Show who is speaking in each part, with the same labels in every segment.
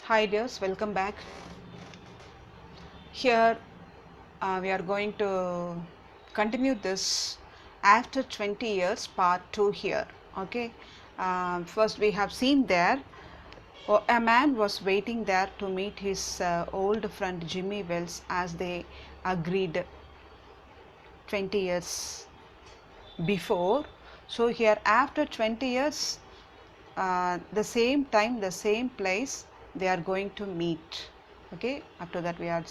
Speaker 1: Hi dears, welcome back. Here we are going to continue this after 20 years part 2 here. Okay, first we have seen there a man was waiting there to meet his old friend Jimmy Wells as they agreed 20 years before. So here after 20 years, the same time, the same place, they are going to meet. Okay, after that we have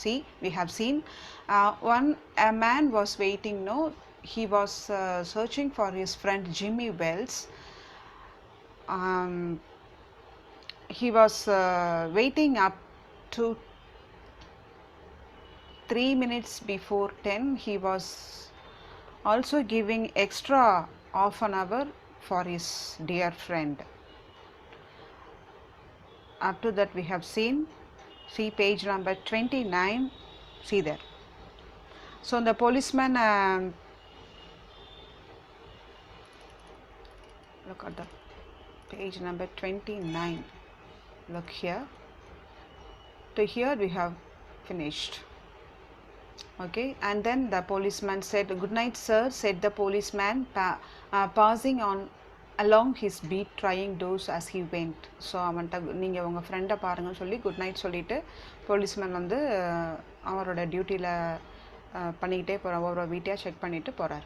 Speaker 1: seen a man was waiting. No, he was searching for his friend Jimmy Wells. He was waiting up to 3 minutes before 10. He was also giving extra half an hour for his dear friend. Up to that we have seen, see page number 29, see there. So the policeman, look at the page number 29, look here, to here we have finished. Okay, and then the policeman said, "Good night sir," said the policeman, passing on along his beat, trying doors as he went. So அவன்ட்ட நீங்கள் உங்கள் ஃப்ரெண்டை பாருங்கன்னு சொல்லி good night சொல்லிவிட்டு policeman வந்து அவரோட டியூட்டியில் பண்ணிக்கிட்டே போகிறார், ஒவ்வொரு வீட்டையாக செக் பண்ணிவிட்டு போகிறார்.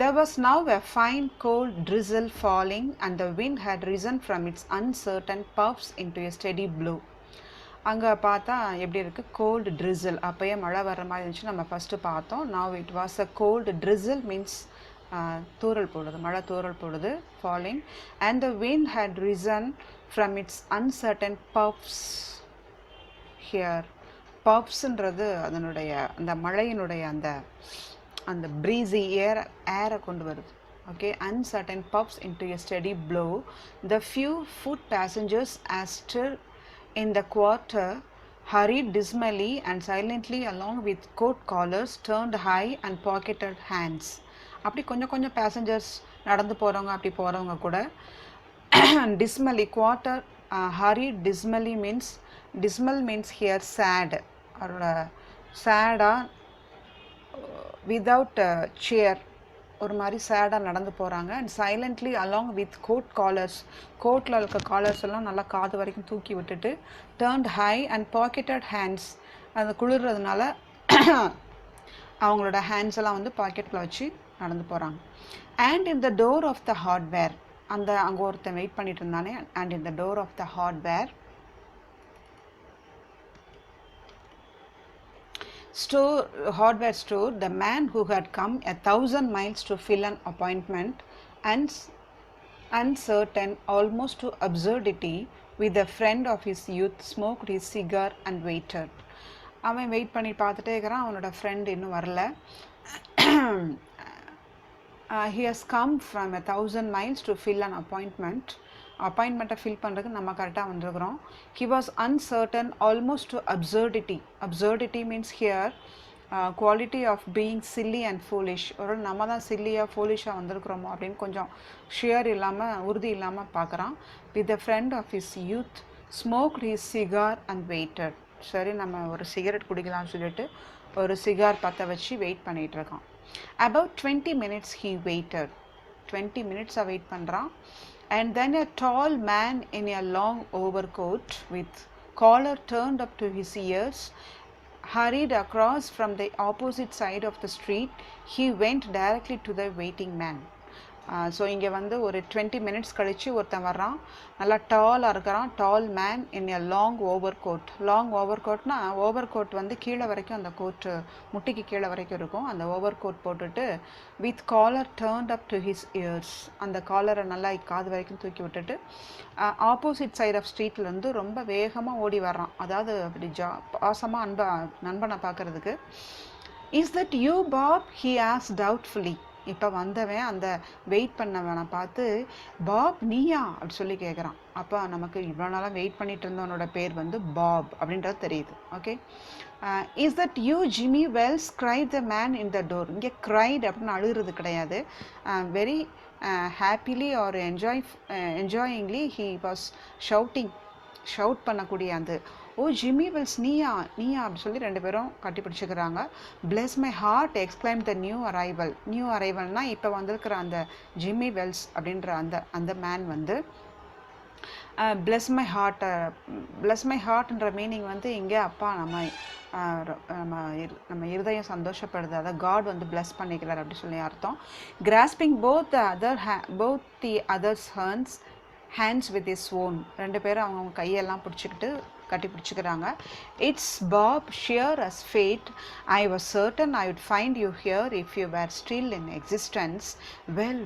Speaker 1: There was now a fine cold drizzle falling and the wind had risen from its uncertain puffs into a steady blow. அங்கே பார்த்தா எப்படி இருக்குது, கோல்டு ட்ரிசில், அப்போயே மழை வர்ற மாதிரி இருந்துச்சு, நம்ம ஃபஸ்ட்டு பார்த்தோம். Now it was a cold drizzle, means தூறல் போடுது, மழை தூறல் போடுது, falling. And the wind had risen from its uncertain puffs. Here பஃப்ஸுன்றது அதனுடைய அந்த மழையினுடைய அந்த அந்த ப்ரீஸி ஏரை கொண்டு வருது. Okay, uncertain puffs into a steady blow. The few foot passengers as still in the quarter hurried dismally and silently along with coat collars turned high and pocketed hands. அப்படி கொஞ்சம் பேசஞ்சர்ஸ் நடந்து போகிறவங்க, அப்படி போகிறவங்க கூட dismally, quarter, hurried dismally means, dismal means here sad, அவரோட சேடாக without சேர் ஒரு மாதிரி சேடாக நடந்து போகிறாங்க. And silently along with coat collars, கோட்டில் இருக்க காலர்ஸ் எல்லாம் நல்லா காது வரைக்கும் தூக்கி விட்டுட்டு, turned high and pocketed hands, அது குளிர்றதுனால அவங்களோட ஹேண்ட்ஸ் எல்லாம் வந்து பாக்கெட்டில் வச்சு நடந்து போகிறாங்க. And in the door of the hardware, அந்த அங்கே ஒருத்தன் வெயிட் பண்ணிட்டு இருந்தானே, and in the door of the hardware store, the man who had come 1,000 miles to fill an appointment, and uncertain almost to absurdity, with a friend of his youth, smoked his cigar and waited. அவன் wait பண்ணி பார்த்துட்டே இருக்கிறான், அவனோட friend இன்னும் வரல. He has come from 1,000 miles to fill an appointment. அப்பாயின்மெண்ட்டை fill பண்ணுறதுக்கு நம்ம கரெக்டாக வந்துருக்குறோம். He was uncertain almost to absurdity. Absurdity means here quality of being silly and foolish. ஒரு நம்ம தான் சில்லியாக ஃபூலிஷாக வந்திருக்கிறோமோ அப்படின்னு கொஞ்சம் ஷியர் இல்லாமல், உறுதி இல்லாமல் பார்க்குறான். With a friend of his youth, smoked his cigar and waited. சரி, நம்ம ஒரு சிகரெட் குடிக்கலாம்னு சொல்லிட்டு ஒரு சிகார் பற்ற வச்சு வெயிட் பண்ணிகிட்டு இருக்கான். About 20 minutes he waited. 20 minutes wait பண்ணுறான். And then a tall man in a long overcoat with collar turned up to his ears hurried across from the opposite side of the street. He went directly to the waiting man. So இங்கே வந்து ஒரு 20 minutes கழித்து ஒருத்தன் வர்றான், நல்லா டாலாக இருக்கிறான். Tall man in a long over coat. Long over கோட்னா, ஓவர் கோட் வந்து கீழே வரைக்கும், அந்த கோட்டு முட்டிக்கு கீழே வரைக்கும் இருக்கும், அந்த ஓவர் கோட் போட்டுட்டு, with collar turned up to his ears, அந்த காலரை நல்லா காது வரைக்கும் தூக்கி விட்டுட்டு ஆப்போசிட் சைட் ஆஃப் ஸ்ட்ரீட்லேருந்து ரொம்ப வேகமாக ஓடி வர்றான். அதாவது அப்படி பாசமாக நண்பனை பார்க்குறதுக்கு. Is that you Bob, he ஆஸ் டவுட்ஃபுல்லி. இப்போ வந்தவன் அந்த வெயிட் பண்ணவனை பார்த்து, பாப் நீயா அப்படி சொல்லி கேட்குறான். அப்போ நமக்கு இவ்வளோ நாளாக வெயிட் பண்ணிட்டு இருந்தவனோட பேர் வந்து பாப் அப்படின்றது தெரியுது. Okay, is that you Jimmy Wells, cried the man in the door. இங்கே cried அப்படின்னு அழுகிறது கிடையாது, very happily or enjoyingly he was shouting. Shout பண்ணக்கூடிய அந்த ஓ ஜிம்மி வெல்ஸ் நீயா நீயா அப்படி சொல்லி ரெண்டு பேரும் கட்டி பிடிச்சிக்கிறாங்க. Bless my heart exclaimed the new அரைவல்னா இப்போ வந்திருக்கிற அந்த ஜிம்மி வெல்ஸ் அப்படின்ற அந்த அந்த மேன் வந்து பிளஸ் மை ஹார்ட்ன்ற மீனிங் வந்து இங்கே அப்பா நம்ம இருதயம் சந்தோஷப்படுது, அதை காட் வந்து பிளஸ் பண்ணிக்கிறார் அப்படி சொல்லி அர்த்தம். Grasping both the other's hands with his own, ரெண்டு பேரும் அவங்க கையெல்லாம் பிடிச்சிக்கிட்டு கட்டி பிடிச்சிக்கிறாங்க. It's Bob sure as fate, I was certain I would find you here if you were still in existence. Well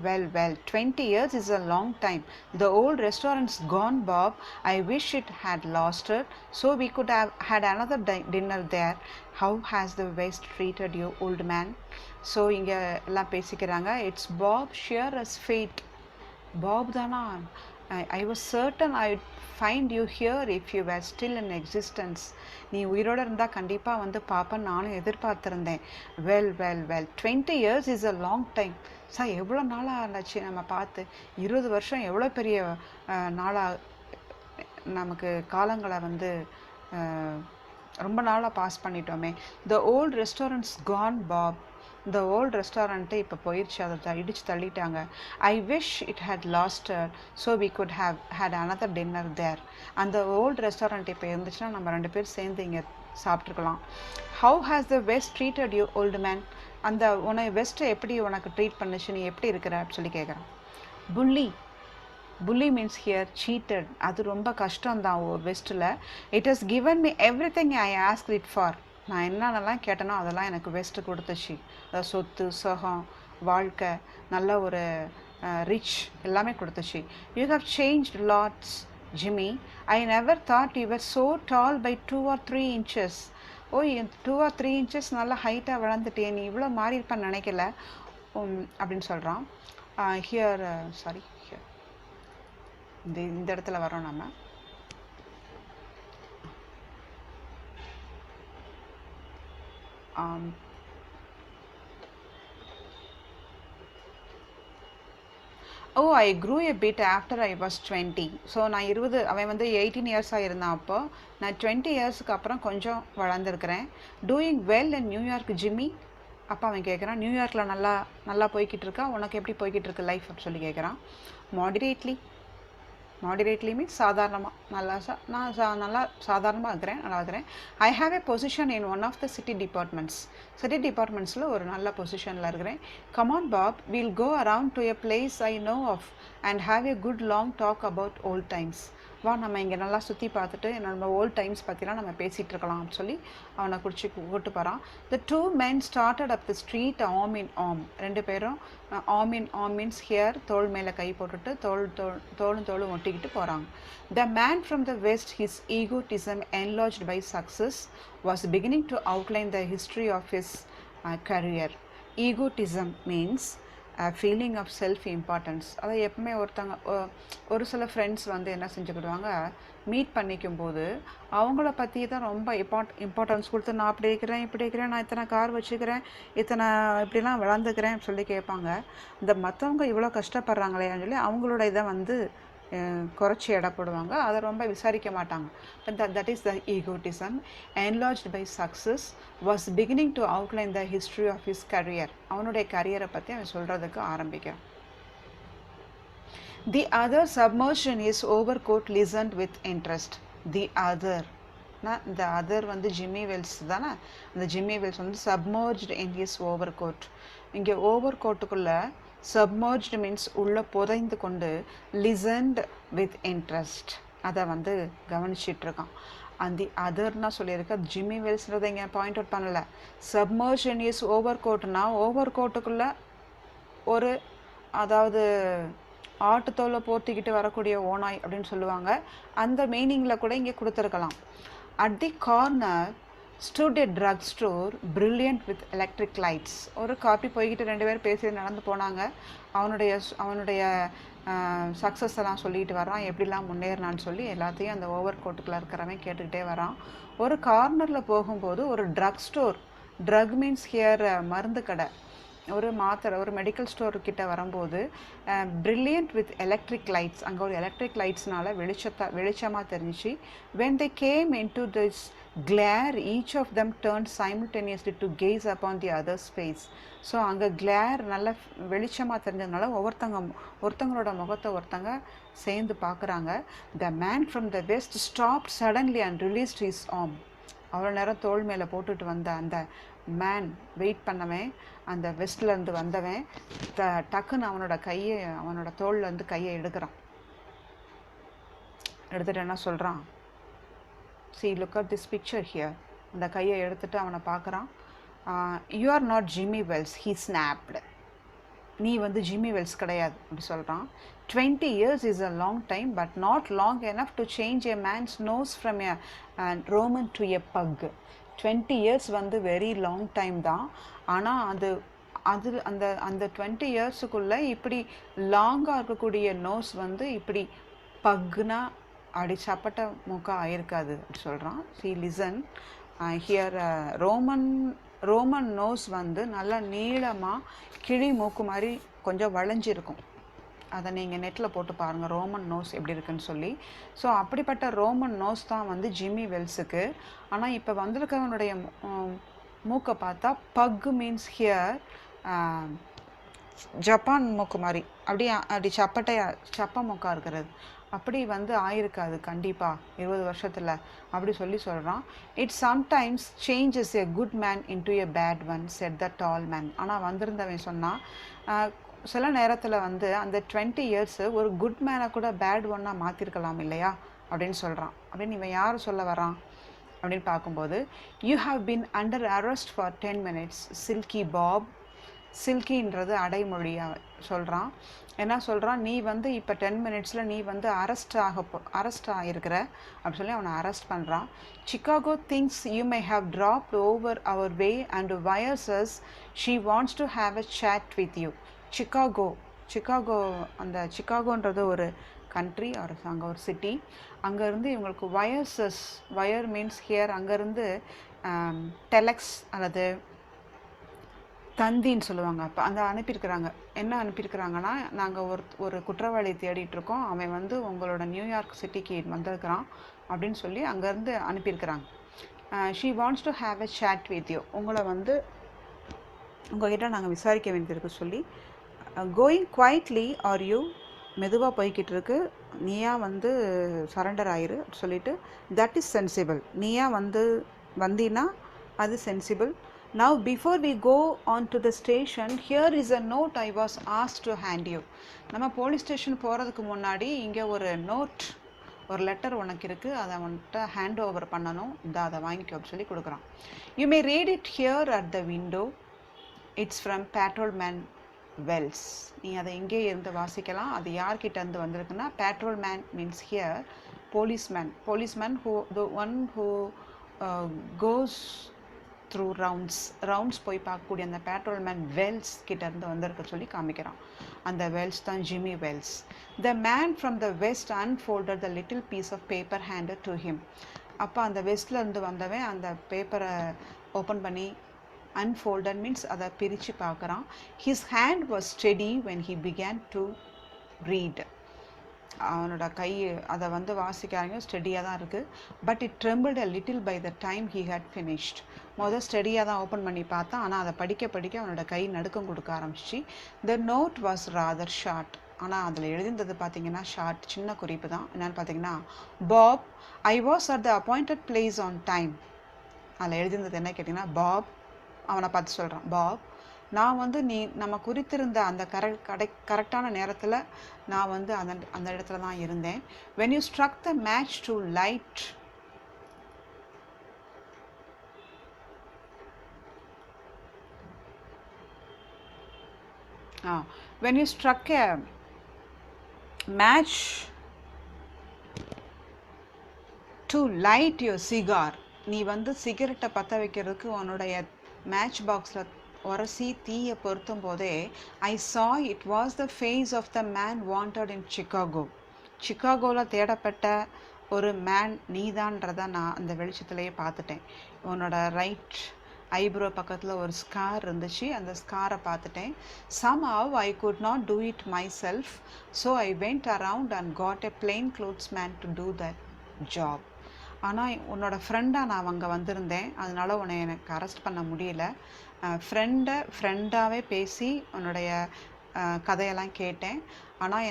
Speaker 1: 20 years is a long time. The old restaurant's gone, Bob. I wish it had lasted so we could have had another dinner there. How has the West treated you, old man? So இங்கே எல்லாம் பேசிக்கிறாங்க. It's Bob sure as fate, Bob தானா, I was certain I would find you here if you were still in existence. நீ உயிரோடு இருந்தால் கண்டிப்பாக வந்து பாப்பேன் நானும் எதிர்பார்த்துருந்தேன். Well 20 years is a long time. Sir எவ்வளோ நாளாக இருந்துச்சு நம்ம பார்த்து, 20 வருஷம் எவ்வளோ பெரிய நாளாக, நமக்கு காலங்களை வந்து ரொம்ப நாளாக பாஸ் பண்ணிட்டோமே. The old restaurant's gone, Bob. இந்த ஓல்டு ரெஸ்டாரண்ட்டு இப்போ போயிடுச்சு, அதை இடித்து தள்ளிட்டாங்க. I wish it had lasted so we could have had another dinner there. அந்த ஓல்டு ரெஸ்டாரண்ட் இப்போ இருந்துச்சுன்னா நம்ம ரெண்டு பேர் சேர்ந்து இங்கே சாப்பிட்ருக்கலாம். How has the West treated you, old man? அந்த வெஸ்ட்டு எப்படி உனக்கு ட்ரீட் பண்ணுச்சு, நீ எப்படி இருக்கிற அப்படின்னு சொல்லி கேட்குறான். புல்லி மீன்ஸ் ஹியர் சீட்டட், அது ரொம்ப கஷ்டம்தான் வெஸ்ட்டில். It has given me everything I ask it for, நான் என்னென்னலாம் கேட்டனோ அதெல்லாம் எனக்கு வெஸ்ட்டு கொடுத்துச்சு. அதாவது சொத்து, சுகம், வாழ்க்கை, நல்ல ஒரு ரிச் எல்லாமே கொடுத்துச்சு. You have changed lots Jimmy. I never thought you were so tall by 2 or 3 inches. Oh 2 or 3 inches நல்லா ஹைட்டாக வளர்ந்துட்டே, நீ இவ்வளோ மாறி இருப்பேன்னு நினைக்கல அப்படின்னு சொல்கிறான். ஹியர் இந்த இடத்துல வரோம் நம்ம. Oh, I grew a bit after I was 20. So நான் 20, அவன் வந்து 18 இயர்ஸாக இருந்தான். அப்போ நான் 20 இயர்ஸுக்கு அப்புறம் கொஞ்சம் வளர்ந்துருக்கிறேன். Doing well in New York Jimmy. அப்பா அவன் கேட்குறான், நியூயார்க்கில் நல்லா போய்கிட்டு இருக்கா, உனக்கு எப்படி போய்கிட்டு இருக்கு லைஃப் அப்படின்னு சொல்லி கேட்குறான். மாடரேட்லி மீன்ஸ் சாதாரணமாக, நான் நல்லா சாதாரணமாக இருக்கிறேன். I have a position in one of the city டிபார்ட்மெண்ட்ஸில் ஒரு நல்ல பொசிஷனில் இருக்கிறேன். Come on Bob, we'll go around to a place I know of and have a good long talk about old times. வா நம்ம இங்கே நல்லா சுற்றி பார்த்துட்டு நம்ம ஓல்ட் டைம்ஸ் பற்றிலாம் நம்ம பேசிகிட்டு இருக்கலாம் அப்படின்னு சொல்லி அவனை கூட்டு போகிறான். த 2 men started up the street arm in arm. ரெண்டு பேரும் arm in arm means here தோள் மேலே கை போட்டுட்டு தோளும் ஒட்டிக்கிட்டு போகிறாங்க. The man from the west, his egotism enlarged by success, was beginning to outline the history of his career. Egotism means feeling of self importance. அதை எப்பவுமே ஒரு சில ஃப்ரெண்ட்ஸ் வந்து என்ன செஞ்சுக்கிடுவாங்க, மீட் பண்ணிக்கும்போது அவங்கள பற்றி தான் ரொம்ப இம்பார்ட்டன்ஸ் கொடுத்து, நான் அப்படி இருக்கிறேன் இப்படி இருக்கிறேன், நான் இத்தனை கார் வச்சுக்கிறேன், இத்தனை இப்படிலாம் வளர்ந்துக்கிறேன் சொல்லி கேட்பாங்க. இந்த மற்றவங்க இவ்வளோ கஷ்டப்படுறாங்களேன்னு சொல்லி அவங்களோட இதை வந்து குறைச்சி இடப்படுவாங்க, அதை ரொம்ப விசாரிக்க மாட்டாங்க. That is the egotism. Enlarged by success, was beginning to outline the history of his career. அவனுடைய கரியரை பற்றி அவன் சொல்கிறதுக்கு ஆரம்பிக்கிறான். The other, submerged in his overcoat, listened with interest. The other வந்து ஜிம்மி வெல்ஸ் தானே. அந்த ஜிம்மி வெல்ஸ் வந்து submerged in his overcoat. இங்கே ஓவர் கோட்டுக்குள்ளே submerged means உள்ளே புதைந்து கொண்டு, listened with interest, அதை வந்து கவனிச்சிட்ருக்கான். அந்த அதர்னா சொல்லியிருக்க ஜிம்மி வெல்ஸ்ன்றதை இங்கே பாயிண்ட் அவுட் பண்ணலை. submerged in his overcoatனா ஓவர் கோட்டுக்குள்ளே ஒரு, அதாவது ஆட்டுத்தோலை போர்த்திக்கிட்டு வரக்கூடிய ஓனாய் அப்படின்னு சொல்லுவாங்க, அந்த மீனிங்கில் கூட இங்கே கொடுத்துருக்கலாம். At the corner stood a drug store brilliant with electric lights. ஒரு காப்பி போய்கிட்டு ரெண்டு பேர் பேசி நடந்து போனாங்க. அவனுடைய சக்ஸஸ் எல்லாம் சொல்லிட்டு வரான், எப்படிலாம் முன்னேறினான்னு சொல்லி எல்லாத்தையும் அந்த ஓவர் கோட்டுக்குள்ளே இருக்கிறவன் கேட்டுக்கிட்டே வரான். ஒரு கார்னரில் போகும்போது ஒரு drug store, drug means here மருந்து கடை, ஒரு மெடிக்கல் ஸ்டோர் கிட்ட வரும்போது பிரில்லியன்ட் வித் எலக்ட்ரிக் லைட்ஸ், அங்கே ஒரு எலக்ட்ரிக் லைட்ஸ்னால வெளிச்சமாக தெரிஞ்சிச்சு. when they came into this glare each of them turned simultaneously to gaze upon the other's face. So அங்கே கிளேர் நல்ல வெளிச்சமாக தெரிஞ்சதுனால ஒருத்தங்களோட முகத்தை ஒருத்தங்க சேர்ந்து பார்க்குறாங்க. the man from the west stopped suddenly and released his arm. அவ்வளோ நேரம் தோள் மேலே போட்டுட்டு வந்த அந்த மேன், வெயிட் பண்ணவன், அந்த வெஸ்ட்லேருந்து வந்தவன் டக்குன்னு அவனோட தோள்லேருந்து கையை எடுக்கிறான். எடுத்துட்டு என்ன சொல்கிறான், see look at this picture here. அந்த கையை எடுத்துட்டு அவனை பார்க்குறான். you are not Jimmy Wells, he snapped. நீ வந்து ஜிம்மி வெல்ஸ் கிடையாது அப்படி சொல்கிறான். 20 years is a long time but not long enough to change a man's nose from a Roman to a pug. 20 years வந்து வெரி லாங் டைம் தான். ஆனால் அந்த 20 இயர்ஸுக்குள்ளே இப்படி லாங்காக இருக்கக்கூடிய நோஸ் வந்து இப்படி பக்குனா அப்படி சப்பட்ட மூக்காக ஆயிருக்காது அப்படி சொல்கிறான். See listen here, Roman nose வந்து நல்லா நீளமாக கிழி மூக்கு மாதிரி கொஞ்சம் வளைஞ்சிருக்கும். அதை நீங்கள் நெட்டில் போட்டு பாருங்கள் ரோமன் நோஸ் எப்படி இருக்குன்னு சொல்லி. ஸோ அப்படிப்பட்ட ரோமன் நோஸ் தான் வந்து ஜிம்மி வெல்ஸுக்கு. ஆனால் இப்போ வந்திருக்கவனுடைய மூக்கை பார்த்தா பக் மீன்ஸ் ஹியர் ஜப்பான் மூக்கு மாதிரி அப்படி சப்ப மூக்காக இருக்கிறது. அப்படி வந்து ஆயிருக்காது கண்டிப்பாக 20 வருஷத்தில் அப்படி சொல்கிறான். It sometimes changes a good man into a bad one said the tall man. ஆனால் வந்திருந்தவன் சொன்னால் சில நேரத்தில் வந்து அந்த 20 இயர்ஸு ஒரு குட் மேனை கூட பேட் ஒன்னாக மாற்றிருக்கலாம் இல்லையா அப்படின்னு சொல்கிறான். அப்படின்னு இவன் யார் சொல்ல வரான் அப்படின்னு பார்க்கும்போது, you have been under arrest for 10 minutes silky Bob. சில்கின்றது அடைமொழியாக சொல்கிறான். என்ன சொல்கிறான், நீ வந்து இப்போ 10 minutesல நீ வந்து அரெஸ்ட் ஆகிருக்கிற அப்படி சொல்லி அவனை அரெஸ்ட் பண்ணுறான். Chicago thinks you may have dropped over our way and wires us she wants to have a chat with you. Chicago அந்த சிகாகோன்றது ஒரு கண்ட்ரி ஆர் அங்கே ஒரு சிட்டி. அங்கேருந்து இவங்களுக்கு வயர் மீன்ஸ் ஹியர் அங்கேருந்து டெலெக்ஸ் அல்லது தந்தின்னு சொல்லுவாங்க. அப்போ அந்த அனுப்பியிருக்கிறாங்க. என்ன அனுப்பியிருக்கிறாங்கன்னா, நாங்கள் ஒரு குற்றவாளி தேடிட்டுருக்கோம், அவன் வந்து உங்களோட நியூயார்க் சிட்டிக்கு வந்திருக்கிறான் அப்படின்னு சொல்லி அங்கேருந்து அனுப்பியிருக்கிறாங்க. She wants to have a chat with you. உங்களை வந்து உங்கள்கிட்ட நாங்கள் விசாரிக்க வேண்டியிருக்கு சொல்லி. கோயிங் குவைட்லி ஆர் யூ, மெதுவாக போய்கிட்டு இருக்கு, நீயா வந்து சரண்டர் ஆயிரு சொல்லிட்டு. That is sensible. நீயா வந்து வந்தீன்னா அது sensible. Now before we go on to the station, here is a note I was asked to hand you. நம்ம போலீஸ் ஸ்டேஷன் போகிறதுக்கு முன்னாடி இங்கே ஒரு ஒரு லெட்டர் உனக்கு இருக்குது, அதை வந்துட்டு ஹேண்ட் ஓவர் பண்ணணும், அதை வாங்கிக்கோ அப்படின்னு சொல்லி கொடுக்குறான். You may read it here at the window, it's from patrolman Wells. நீ அதை இங்கே இருந்து வாசிக்கலாம். அது யார்கிட்டேருந்து வந்திருக்குன்னா, patrolman means here policeman who the one who goes through rounds போய் பார்க்கக்கூடிய அந்த பேட்ரோல்மேன் வெல்ஸ் கிட்டேருந்து வந்திருக்க சொல்லி காமிக்கிறான். அந்த வெல்ஸ் தான் Jimmy Wells. The man from the west unfolded the little piece of paper handed to him. அப்போ அந்த வெஸ்ட்லேருந்து வந்தவன் அந்த பேப்பரை ஓப்பன் பண்ணி அன்ஃபோல்டட் மீன்ஸ் அதை பிரித்து பார்க்குறான். His hand was steady when he began to read. அவனோட கை அதை வந்து வாசிக்காங்க ஸ்டெடியாக தான் இருக்குது. But it trembled a little by the time he had finished. ஸ்டெடியாக தான் ஓப்பன் பண்ணி பார்த்தான். ஆனால் அதை படிக்க அவனோட கை நடுக்கம் கொடுக்க ஆரம்பிச்சு. த நோட் வாஸ் ராதர் ஷார்ட். ஆனால் அதில் எழுதியிருந்தது பார்த்தீங்கன்னா ஷார்ட், சின்ன குறிப்பு தான். என்னென்னு பார்த்தீங்கன்னா, Bob, I was at the appointed place on time. அதில் எழுதியிருந்தது என்ன கேட்டிங்கன்னா, பாப், அவனை பார்த்து சொல்கிறான், பாப், நான் வந்து நம்ம குறித்திருந்த அந்த கரெக்டான நேரத்தில் நான் வந்து அந்த இடத்துல தான் இருந்தேன். when you struck the match to light when you struck a match to light your cigar, நீ வந்து சிகரெட்டை பற்ற வைக்கிறதுக்கு உன்னுடைய மேட்ச் பாக்ஸில் உரசி தீயை பொருத்தும் போதே, I saw it was the face of the man wanted in Chicago. சிகாகோவில் தேடப்பட்ட ஒரு மேன் நீதான்றதை நான் அந்த வெளிச்சத்துலேயே பார்த்துட்டேன். உன்னோட ஐப்ரோ பக்கத்தில் ஒரு ஸ்கார் இருந்துச்சு. அந்த ஸ்காரை பார்த்துட்டேன். somehow I could not do it myself, so I went around and got a plain clothes man to do that job. ஆனால் உன்னோட ஃப்ரெண்டாக நான் அங்கே வந்திருந்தேன், அதனால உன்னை எனக்கு அரெஸ்ட் பண்ண முடியல. ஃப்ரெண்டாகவே பேசி உன்னுடைய கதையெல்லாம் கேட்டேன். ஆனால்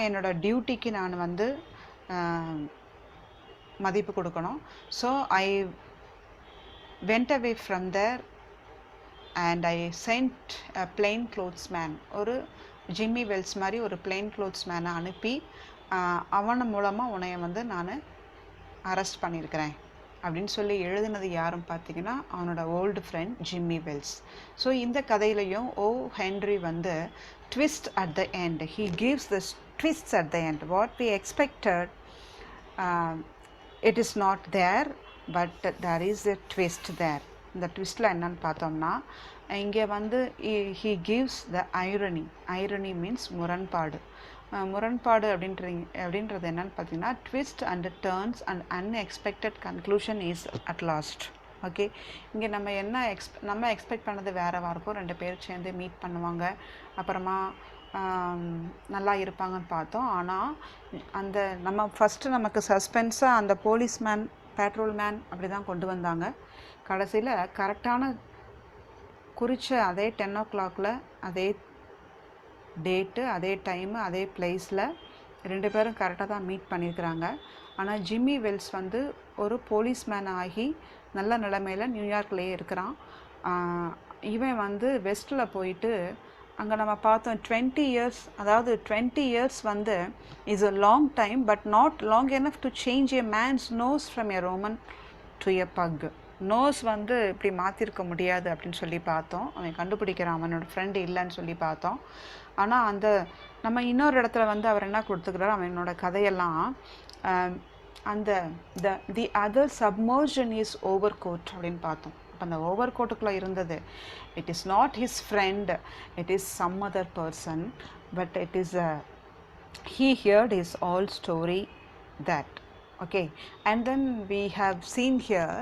Speaker 1: என்னோட டியூட்டிக்கு நான் வந்து மதிப்பு கொடுக்கணும். So I went away from there and I sent a plain clothes man, ஒரு ஜிம்மி வெல்ஸ் மாதிரி ஒரு பிளெயின் க்ளோத்ஸ் மேனை அனுப்பி அவன் மூலமாக உன்னைய வந்து நான் அரெஸ்ட் பண்ணியிருக்கிறேன் அப்படின்னு சொல்லி எழுதினது யாரும் பார்த்தீங்கன்னா அவனோட old friend Jimmy Wells. So இந்த கதையிலையும் ஹென்ரி வந்து twist at the end, he gives the twists at the end. What we expected it is not there, but there is a twist there. இந்த ட்விஸ்ட்டில் என்னன்னு பார்த்தோம்னா, இங்கே வந்து he gives the irony means முரண்பாடு. முரண்பாடு அப்படின்றது என்னன்னு பார்த்தீங்கன்னா, twist and turns and unexpected conclusion is at last. Okay, இங்கே நம்ம எக்ஸ்பெக்ட் பண்ணது வேறவா இருக்கும். 2 பேர் சேர்ந்து மீட் பண்ணுவாங்க, அப்புறமா நல்லா இருப்பாங்கன்னு பார்த்தோம். ஆனால் அந்த நம்ம ஃபஸ்ட்டு நமக்கு சஸ்பென்ஸாக அந்த போலீஸ்மேன் பேட்ரோல் மேன் அப்படி தான் கொண்டு வந்தாங்க. கடைசியில் கரெக்டான குறித்த அதே 10 o'clock அதே டேட்டு, அதே டைமு, அதே பிளேஸில் 2 பேரும் கரெக்டாக தான் மீட் பண்ணியிருக்கிறாங்க. ஆனால் ஜிம்மி வெல்ஸ் வந்து ஒரு போலீஸ்மேன் ஆகி நல்ல நிலைமையில் நியூயார்க்லேயே இருக்கிறான். இவன் வந்து வெஸ்ட்டில் போயிட்டு அங்கே நம்ம பார்த்தோம் 20 years, அதாவது 20 years வந்து is a long time, but not long enough to change a man's nose from a Roman to a pug. Nose வந்து இப்படி மாற்றிருக்க முடியாது அப்படின்னு சொல்லி பார்த்தோம். அவன் கண்டுபிடிக்கிறான், அவனோட ஃப்ரெண்டு இல்லைன்னு சொல்லி பார்த்தோம். ஆனால் அந்த நம்ம இன்னொரு இடத்துல வந்து அவர் என்ன கொடுத்துக்கிறார், அவனோட கதையெல்லாம் அந்த the other submergence is over coat அப்படின்னு பார்த்தோம். அப்போ அந்த ஓவர் கோட்டுக்குள்ளே இருந்தது, it is not his friend, it is some other person, but it is he heard his all story that. Okay, and then we have seen here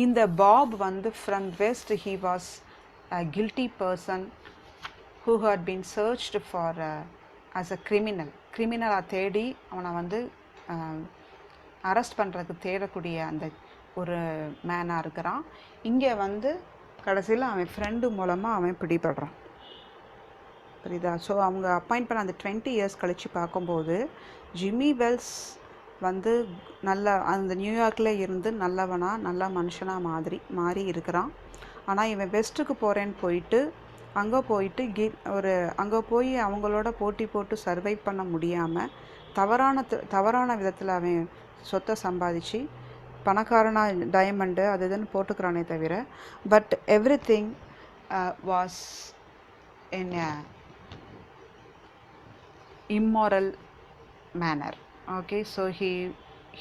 Speaker 1: in the Bob வந்து from west, he was a guilty person who had been searched for as a criminal தேடி அவனை வந்து arrest பண்ணுறதுக்கு தேடக்கூடிய அந்த ஒரு மேனாக இருக்கிறான். இங்கே வந்து கடைசியில் அவன் ஃப்ரெண்டு மூலமாக அவன் பிடிபடுறான், புரியுதா? ஸோ அவங்க அப்பாயிண்ட் பண்ண அந்த 20 years கழித்து பார்க்கும்போது ஜிம்மி வெல்ஸ் வந்து அந்த நியூயார்க்கில் இருந்து நல்ல மனுஷனாக மாறி இருக்கிறான். ஆனால் இவன் வெஸ்ட்டுக்கு போகிறேன்னு போயிட்டு அங்கே போய் அவங்களோட போட்டி போட்டு சர்வை பண்ண முடியாமல் தவறான விதத்தில் அவன் சொத்தை சம்பாதிச்சு பணக்காரனா டைமண்டு அது இதுன்னு போட்டுக்கிறானே தவிர, but every thing was in a immoral manner. Okay, so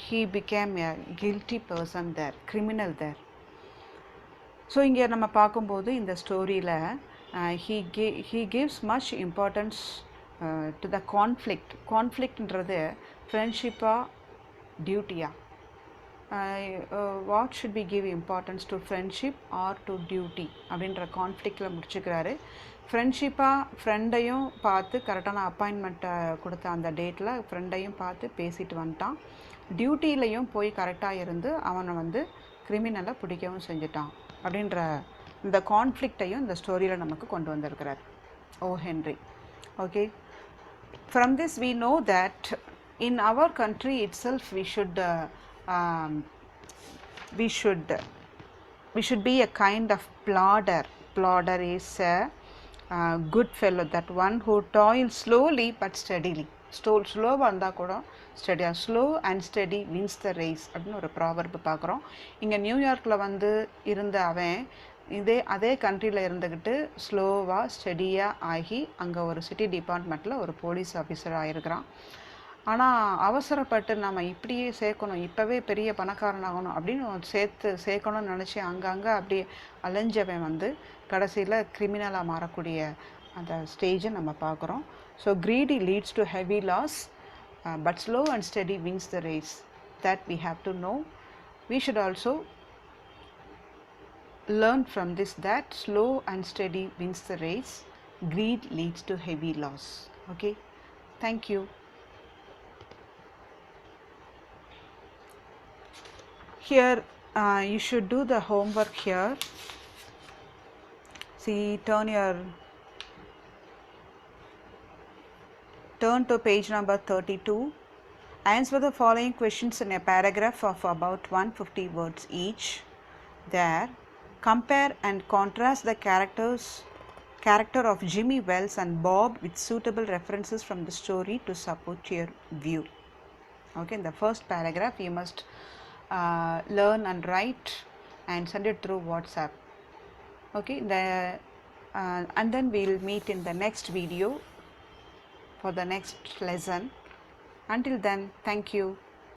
Speaker 1: he became a guilty person there, criminal there. So இங்கே நம்ம பார்க்கும்போது இந்த ஸ்டோரியில் he gives much importance to the கான்ஃப்ளிக்ட்ன்றது ஃப்ரெண்ட்ஷிப்பா டியூட்டியா, what should be give importance to friendship or to duty அப்படின்ற கான்ஃப்ளிக்டில் முடிச்சுக்கிறாரு. ஃப்ரெண்டையும் பார்த்து கரெக்டான அப்பாயின்மெண்ட்டை கொடுத்த அந்த டேட்டில் ஃப்ரெண்டையும் பார்த்து பேசிட்டு வந்துட்டான். டியூட்டிலையும் போய் கரெக்டாக இருந்து அவனை வந்து கிரிமினலை பிடிக்கவும் செஞ்சுட்டான் அப்படின்ற இந்த கான்ஃப்ளிக்டையும் இந்த ஸ்டோரியில் நமக்கு கொண்டு வந்திருக்கிறார் Henry. Okay, from this we know that in our country itself we should be a kind of plodder. Plodder is a good fellow, that one who toils slowly but steadily. ஸ்லோவாக இருந்தால் கூட ஸ்டடியாக, slow and steady wins the race அப்படின்னு ஒரு proverb பார்க்குறோம். இங்கே நியூயார்க்கில் வந்து இருந்த அவன் அதே கண்ட்ரியில் இருந்துக்கிட்டு ஸ்லோவாக ஸ்டடியாக ஆகி அங்கே ஒரு சிட்டி டிபார்ட்மெண்ட்டில் ஒரு போலீஸ் ஆஃபீஸர் ஆகிருக்கிறான். ஆனால் அவசரப்பட்டு நம்ம இப்படியே சேர்க்கணும், இப்போவே பெரிய பணக்காரனாகணும் அப்படின்னு சேர்க்கணும்னு நினச்சி அங்கங்கே அப்படியே அலைஞ்சவன் வந்து கடைசியில் கிரிமினலாக மாறக்கூடிய அந்த ஸ்டேஜை நம்ம பார்க்குறோம். So greedy leads to heavy loss, but slow and steady wins the race. That we have to know. We should also learn from this that slow and steady wins the race. Greed leads to heavy loss. Okay, thank you. Here you should do the homework here. See, turn to page number 32. Answer the following questions in a paragraph of about 150 words each. There, compare and contrast the character of Jimmy Wells and Bob with suitable references from the story to support your view. Okay, in the first paragraph you must learn and write and send it through WhatsApp. Okay, and then we will meet in the next video for the next lesson. Until then, thank you.